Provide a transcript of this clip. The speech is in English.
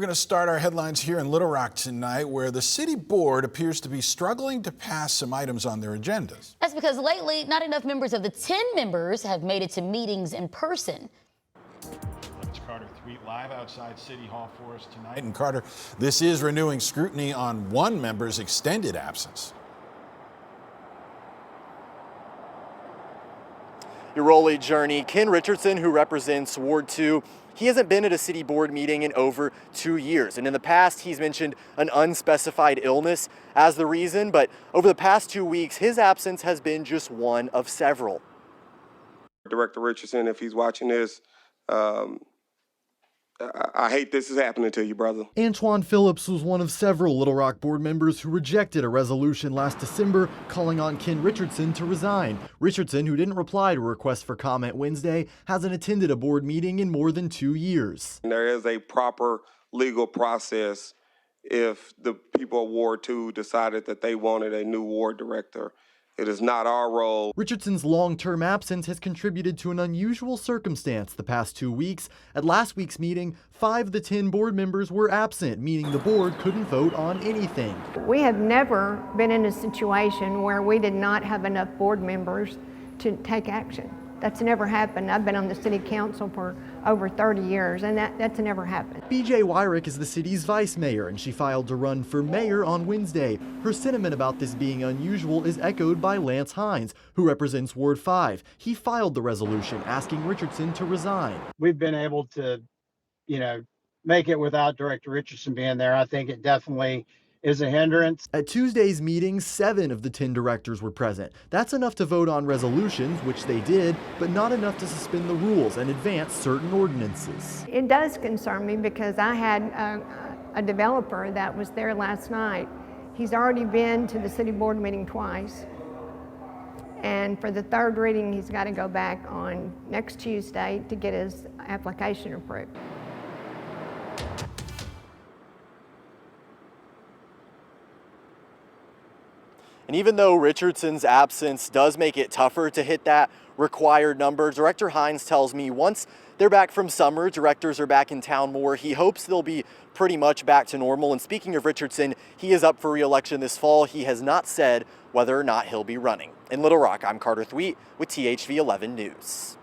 We're going to start our headlines here in Little Rock tonight, where the city board appears to be struggling to pass some items on their agendas. That's because lately, not enough members of the 10 members have made it to meetings in person. It's Carter Thweet live outside City Hall for us tonight. And Carter, this is renewing scrutiny on one member's extended absence. Your Rowley journey. Ken Richardson, who represents Ward 2, he hasn't been at a city board meeting in over 2 years. And in the past, he's mentioned an unspecified illness as the reason. But over the past 2 weeks, his absence has been just one of several. Director Richardson, if he's watching this, I hate this is happening to you, brother. Antoine Phillips was one of several Little Rock board members who rejected a resolution last December calling on Ken Richardson to resign. Richardson, who didn't reply to a request for comment Wednesday, hasn't attended a board meeting in more than 2 years. There is a proper legal process if the people of Ward 2 decided that they wanted a new ward director. It is not our role. Richardson's long-term absence has contributed to an unusual circumstance the past 2 weeks. At last week's meeting, 5 of the 10 board members were absent, meaning the board couldn't vote on anything. We have never been in a situation where we did not have enough board members to take action. That's never happened. I've been on the city council for over 30 years, and that's never happened. BJ Wyrick is the city's vice mayor, and she filed to run for mayor on Wednesday. Her sentiment about this being unusual is echoed by Lance Hines, who represents Ward 5. He filed the resolution asking Richardson to resign. We've been able to, make it without Director Richardson being there. I think it definitely is a hindrance. At Tuesday's meeting, 7 of the 10 directors were present. That's enough to vote on resolutions, which they did, but not enough to suspend the rules and advance certain ordinances. It does concern me because I had a developer that was there last night. He's already been to the city board meeting twice. And for the 3rd reading, he's got to go back on next Tuesday to get his application approved. And even though Richardson's absence does make it tougher to hit that required number, Director Hines tells me once they're back from summer, directors are back in town more, he hopes they'll be pretty much back to normal. And speaking of Richardson, he is up for re-election this fall. He has not said whether or not he'll be running. In Little Rock, I'm Carter Thweet with THV 11 News.